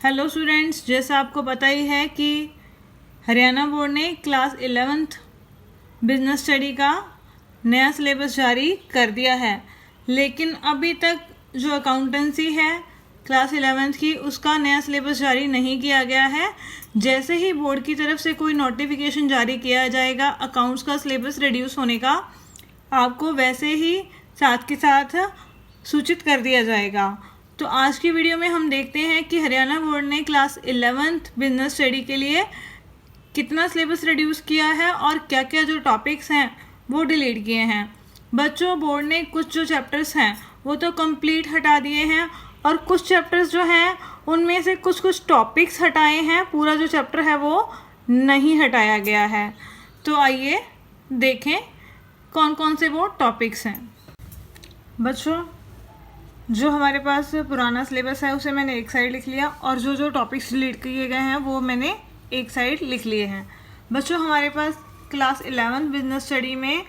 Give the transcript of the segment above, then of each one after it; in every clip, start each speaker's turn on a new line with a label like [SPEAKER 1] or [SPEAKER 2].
[SPEAKER 1] Hello students, जैसा आपको पता ही है कि हरियाणा बोर्ड ने क्लास 11th बिजनेस स्टडी का नया सिलेबस जारी कर दिया है, लेकिन अभी तक जो अकाउंटेंसी है क्लास 11th की उसका नया सिलेबस जारी नहीं किया गया है। जैसे ही बोर्ड की तरफ से कोई नोटिफिकेशन जारी किया जाएगा अकाउंट्स का सिलेबस रिड्यूस होने का, आपको वैसे ही साथ के साथ सूचित कर दिया जाएगा। तो आज की वीडियो में हम देखते हैं कि हरियाणा बोर्ड ने क्लास 11th बिजनेस स्टडी के लिए कितना सिलेबस रिड्यूस किया है और क्या क्या जो टॉपिक्स हैं वो डिलीट किए हैं। बच्चों, बोर्ड ने कुछ जो चैप्टर्स हैं वो तो कंप्लीट हटा दिए हैं और कुछ चैप्टर्स जो हैं उनमें से कुछ टॉपिक्स हटाए हैं, पूरा जो चैप्टर है वो नहीं हटाया गया है। तो आइए देखें कौन कौन से वो टॉपिक्स हैं। बच्चों, जो हमारे पास पुराना सिलेबस है उसे मैंने एक साइड लिख लिया और जो जो टॉपिक्स डिलीट किए गए हैं वो मैंने एक साइड लिख लिए हैं। बच्चों, हमारे पास क्लास 11 बिजनेस स्टडी में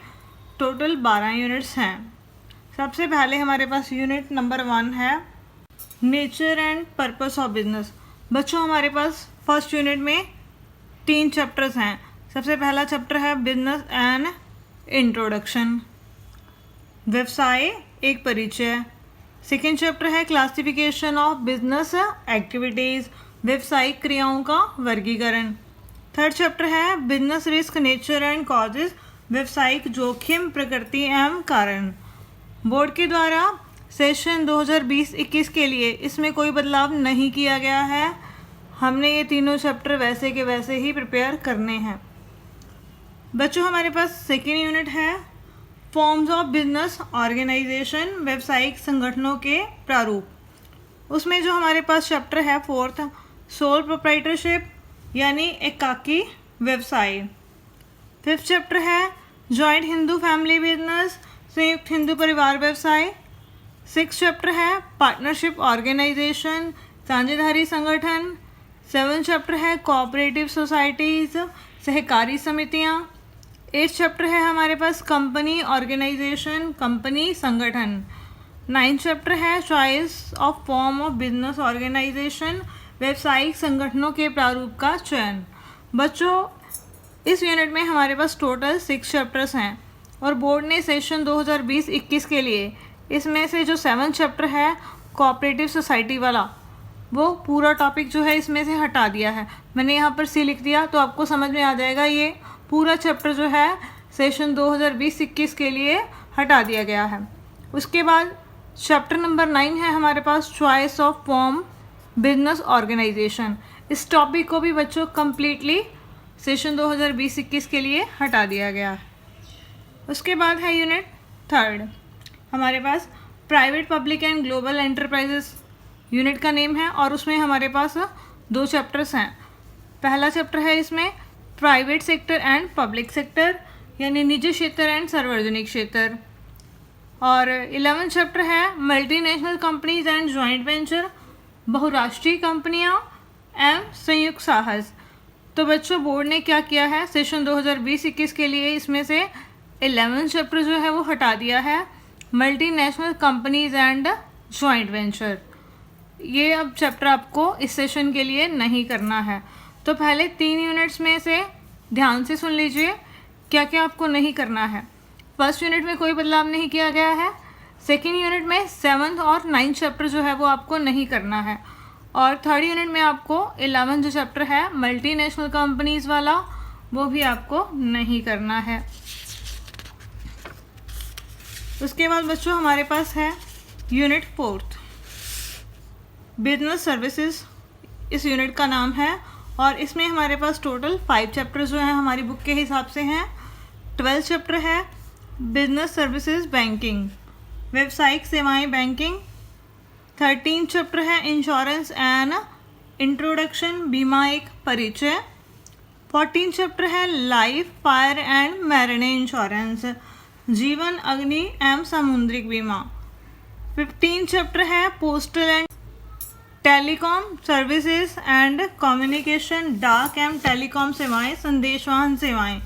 [SPEAKER 1] टोटल 12 यूनिट्स हैं। सबसे पहले हमारे पास यूनिट नंबर 1 है nature and purpose of business. बच्चों, हमारे पास फर्स्ट यूनिट में 3 चैप्टर्स हैं। सबसे पहला चैप्टर है बिजनेस एंड इंट्रोडक्शन, व्यवसाय एक परिचय। सेकेंड चैप्टर है क्लासिफिकेशन ऑफ बिजनेस एक्टिविटीज़, व्यवसायिक क्रियाओं का वर्गीकरण। थर्ड चैप्टर है business risk nature and causes, व्यवसायिक जोखिम प्रकृति एवं कारण। बोर्ड के द्वारा सेशन 2020-21 के लिए इसमें कोई बदलाव नहीं किया गया है। हमने ये तीनों चैप्टर वैसे के वैसे ही प्रिपेयर करने हैं। बच्चों, हमारे पास सेकेंड यूनिट है फॉर्म्स ऑफ बिजनेस ऑर्गेनाइजेशन, व्यवसायिक संगठनों के प्रारूप। उसमें जो हमारे पास चैप्टर है फोर्थ सोल प्रोप्राइटरशिप यानी एकाकी व्यवसाय। फिफ्थ चैप्टर है जॉइंट हिंदू फैमिली बिजनेस, संयुक्त हिंदू परिवार व्यवसाय। सिक्स चैप्टर है पार्टनरशिप ऑर्गेनाइजेशन, साझेदारी संगठन। सेवन चैप्टर है कोऑपरेटिव सोसाइटीज़, सहकारी समितियाँ। 8 चैप्टर है हमारे पास कंपनी ऑर्गेनाइजेशन, कंपनी संगठन। 9 चैप्टर है choice of form of business organisation, व्यावसायिक संगठनों के प्रारूप का चयन। बच्चों, इस यूनिट में हमारे पास टोटल 6 चैप्टर्स हैं और बोर्ड ने सेशन 2020-21 के लिए इसमें से जो 7 चैप्टर है कोऑपरेटिव सोसाइटी वाला, वो पूरा टॉपिक जो है इसमें से हटा दिया है। मैंने यहाँ पर सी लिख दिया तो आपको समझ में आ जाएगा ये पूरा चैप्टर जो है सेशन 2020-21 के लिए हटा दिया गया है। उसके बाद चैप्टर नंबर 9 है हमारे पास choice of form business organisation. इस टॉपिक को भी बच्चों कम्प्लीटली सेशन 2020-21 के लिए हटा दिया गया है। उसके बाद है यूनिट 3 हमारे पास private public and global enterprises unit का नेम है और उसमें हमारे पास 2 चैप्टर्स हैं। पहला चैप्टर है इसमें private sector and public sector यानी निजी क्षेत्र एंड सार्वजनिक क्षेत्र। और 11 चैप्टर है multinational companies and joint venture, बहुराष्ट्रीय कंपनियां एवं संयुक्त साहस। तो बच्चों, बोर्ड ने क्या किया है सेशन 2020-21 के लिए इसमें से 11 चैप्टर जो है वो हटा दिया है, multinational companies and joint venture. ये अब चैप्टर आपको इस सेशन के लिए नहीं करना है। तो पहले 3 यूनिट्स में से ध्यान से सुन लीजिए क्या क्या आपको नहीं करना है। फर्स्ट यूनिट में कोई बदलाव नहीं किया गया है। सेकेंड यूनिट में 7th और 9th चैप्टर जो है वो आपको नहीं करना है। और थर्ड यूनिट में आपको 11 जो चैप्टर है मल्टीनेशनल कंपनीज वाला वो भी आपको नहीं करना है। उसके बाद बच्चों हमारे पास है यूनिट 4 बिजनेस सर्विसेज, इस यूनिट का नाम है और इसमें हमारे पास टोटल 5 चैप्टर जो हैं हमारी बुक के हिसाब से हैं। 12 चैप्टर है बिजनेस सर्विसेज बैंकिंग, व्यवसायिक सेवाएं बैंकिंग। 13 चैप्टर है इंश्योरेंस एंड इंट्रोडक्शन, बीमा एक परिचय। 14 चैप्टर है life fire and marine insurance, जीवन अग्नि एवं समुद्रिक बीमा। 15 चैप्टर है postal and telecom services and communication, डाक एवं टेलीकॉम सेवाएं, संदेशवाहन सेवाएं।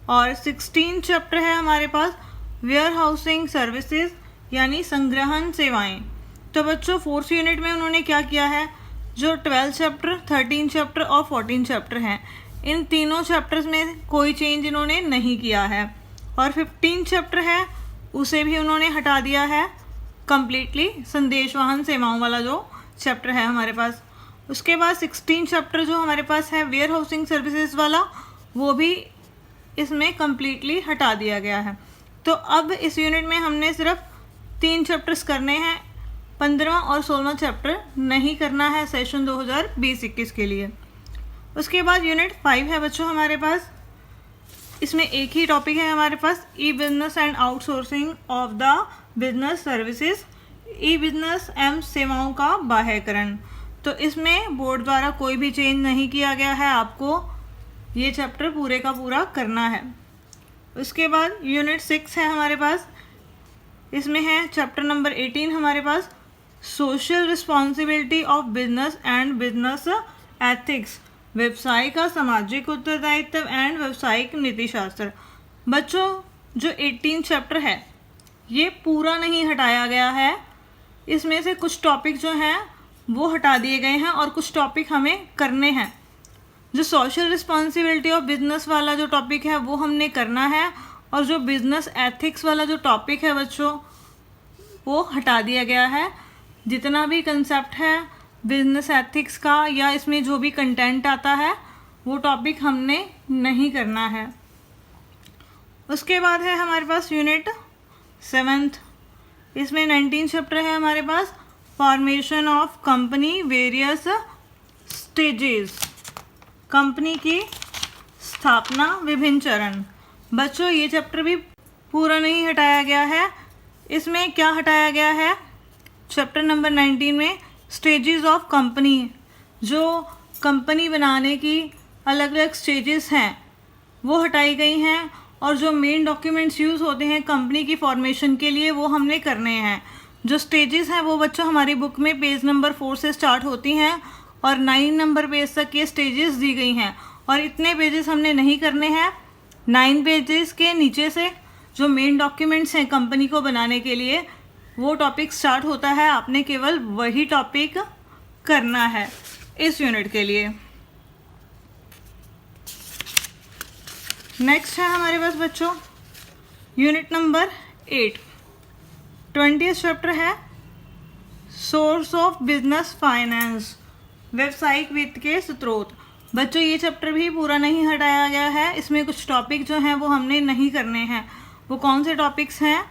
[SPEAKER 1] और 16 चैप्टर है हमारे पास वेयर हाउसिंग सर्विसेज यानी संग्रहण सेवाएं। तो बच्चों 4th यूनिट में उन्होंने क्या किया है, जो 12 चैप्टर, 13 चैप्टर और 14 चैप्टर हैं, इन तीनों चैप्टर्स में कोई चेंज इन्होंने नहीं किया है। और 15 चैप्टर है उसे भी उन्होंने हटा दिया है कम्प्लीटली, संदेश वाहन सेवाओं वाला जो चैप्टर है हमारे पास। उसके बाद 16 चैप्टर जो हमारे पास है वेयर हाउसिंग सर्विसेज वाला, वो भी इसमें कम्प्लीटली हटा दिया गया है। तो अब इस यूनिट में हमने सिर्फ 3 चैप्टर्स करने हैं, 15वां और 16वां चैप्टर नहीं करना है सेशन 2020-21 के लिए। उसके बाद यूनिट 5 है बच्चों हमारे पास। इसमें एक ही टॉपिक है हमारे पास, e business and outsourcing of the business services, e business एवं सेवाओं का बाह्यकरण। तो इसमें बोर्ड द्वारा कोई भी चेंज नहीं किया गया है, आपको ये चैप्टर पूरे का पूरा करना है। उसके बाद यूनिट 6 है हमारे पास। इसमें है चैप्टर नंबर 18 हमारे पास, social responsibility of business and business ethics, व्यवसाय का सामाजिक उत्तरदायित्व एंड व्यवसायिक नीति शास्त्र। बच्चों जो 18 चैप्टर है ये पूरा नहीं हटाया गया है, इसमें से कुछ टॉपिक जो हैं वो हटा दिए गए हैं और कुछ टॉपिक हमें करने हैं। जो सोशल रिस्पॉन्सिबिलिटी ऑफ बिजनेस वाला जो टॉपिक है वो हमने करना है, और जो बिजनेस एथिक्स वाला जो टॉपिक है बच्चों वो हटा दिया गया है। जितना भी कंसेप्ट है बिजनेस एथिक्स का या इसमें जो भी कंटेंट आता है वो टॉपिक हमने नहीं करना है। उसके बाद है हमारे पास यूनिट 7। इसमें 19 चैप्टर है हमारे पास, formation of company various stages, company की स्थापना विभिन्न चरण। बच्चों ये चैप्टर भी पूरा नहीं हटाया गया है। इसमें क्या हटाया गया है, चैप्टर नंबर 19 में स्टेजेस ऑफ कंपनी, जो कंपनी बनाने की अलग अलग स्टेजेस हैं वो हटाई गई हैं, और जो मेन डॉक्यूमेंट्स यूज़ होते हैं कंपनी की फॉर्मेशन के लिए वो हमने करने हैं। जो स्टेजेस हैं वो बच्चों हमारी बुक में पेज नंबर 4 से स्टार्ट होती हैं और 9 नंबर पेज तक ये स्टेजेस दी गई हैं, और इतने पेजेस हमने नहीं करने हैं। 9 पेजेस के नीचे से जो मेन डॉक्यूमेंट्स हैं कंपनी को बनाने के लिए वो टॉपिक स्टार्ट होता है, आपने केवल वही टॉपिक करना है इस यूनिट के लिए। नेक्स्ट है हमारे पास बच्चों यूनिट नंबर 8, 20th चैप्टर है सोर्स ऑफ बिजनेस फाइनेंस, व्यवसायिक वित्त के स्रोत। बच्चों ये चैप्टर भी पूरा नहीं हटाया गया है, इसमें कुछ टॉपिक जो हैं वो हमने नहीं करने हैं। वो कौन से टॉपिक्स हैं,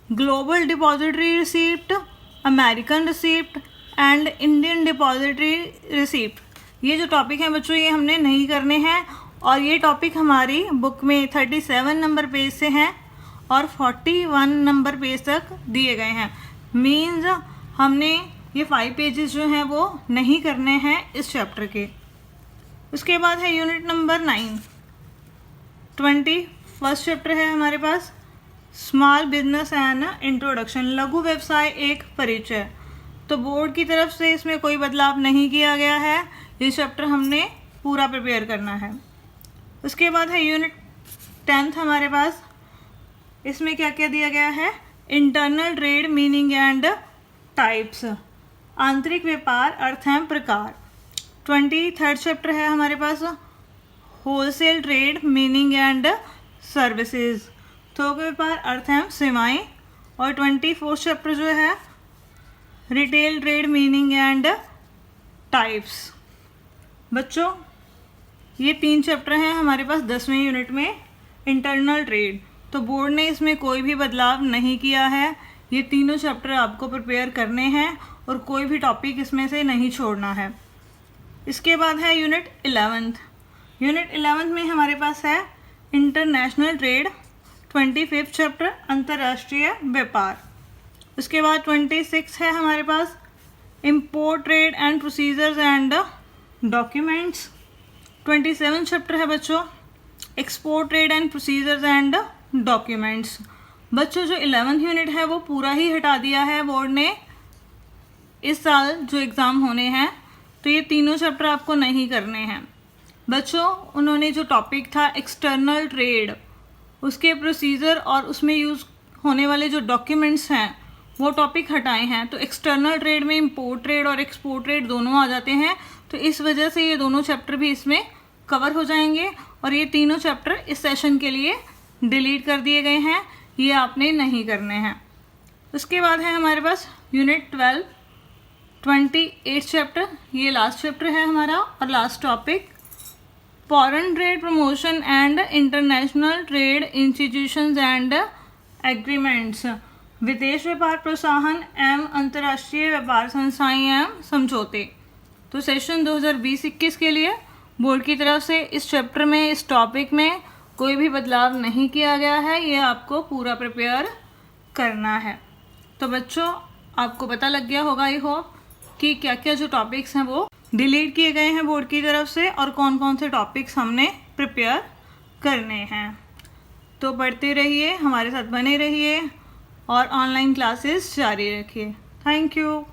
[SPEAKER 1] global depository receipt, American receipt and Indian depository receipt. ये जो टॉपिक हैं बच्चों ये हमने नहीं करने हैं, और ये टॉपिक हमारी बुक में 37 नंबर पेज से हैं और 41 नंबर पेज तक दिए गए हैं। मीन्स हमने ये 5 पेजेस जो हैं वो नहीं करने हैं इस चैप्टर के। उसके बाद है यूनिट नंबर 9, 21st चैप्टर है हमारे पास, स्मॉल बिजनेस एंड इंट्रोडक्शन, लघु व्यवसाय एक परिचय। तो बोर्ड की तरफ से इसमें कोई बदलाव नहीं किया गया है, ये चैप्टर हमने पूरा प्रिपेयर करना है। उसके बाद है यूनिट 10 हमारे पास। इसमें क्या क्या दिया गया है, internal trade meaning and types, आंतरिक व्यापार अर्थ एवं प्रकार। 23rd चैप्टर है हमारे पास, wholesale trade meaning and services, थोक व्यापार अर्थ एवं सेवाएं। और 24th चैप्टर जो है retail trade meaning and types. बच्चों ये 3 चैप्टर हैं हमारे पास 10वें यूनिट में, इंटरनल ट्रेड। तो बोर्ड ने इसमें कोई भी बदलाव नहीं किया है, ये तीनों चैप्टर आपको प्रिपेयर करने हैं और कोई भी टॉपिक इसमें से नहीं छोड़ना है। इसके बाद है यूनिट 11। यूनिट 11 में हमारे पास है इंटरनेशनल ट्रेड, 25th चैप्टर अंतर्राष्ट्रीय व्यापार। उसके बाद 26 है हमारे पास import trade and procedures and documents. 27 chapter है बच्चों export trade and procedures and documents. बच्चों जो 11th यूनिट है वो पूरा ही हटा दिया है बोर्ड ने इस साल जो एग्ज़ाम होने हैं, तो ये तीनों चैप्टर आपको नहीं करने हैं। बच्चों उन्होंने जो टॉपिक था एक्सटर्नल ट्रेड, उसके प्रोसीजर और उसमें यूज़ होने वाले जो डॉक्यूमेंट्स हैं वो टॉपिक हटाए हैं। तो एक्सटर्नल ट्रेड में इंपोर्ट ट्रेड और एक्सपोर्ट ट्रेड दोनों आ जाते हैं, तो इस वजह से ये दोनों चैप्टर भी इसमें कवर हो जाएंगे और ये तीनों चैप्टर इस सेशन के लिए डिलीट कर दिए गए हैं, ये आपने नहीं करने हैं। उसके बाद है हमारे पास यूनिट 12 28 चैप्टर, ये लास्ट चैप्टर है हमारा और last topic foreign trade promotion and international trade institutions and agreements, विदेश व्यापार प्रोत्साहन एवं अंतर्राष्ट्रीय व्यापार संस्थाएं एवं समझौते। तो सेशन 2020-21 के लिए बोर्ड की तरफ से इस चैप्टर में, इस टॉपिक में कोई भी बदलाव नहीं किया गया है, ये आपको पूरा प्रिपेयर करना है। तो बच्चों आपको पता लग गया होगा आई होप कि क्या क्या जो टॉपिक्स हैं वो डिलीट किए गए हैं बोर्ड की तरफ से और कौन कौन से टॉपिक्स हमने प्रिपेयर करने हैं। तो पढ़ते रहिए, हमारे साथ बने रहिए और ऑनलाइन क्लासेस जारी रखिए। Thank you.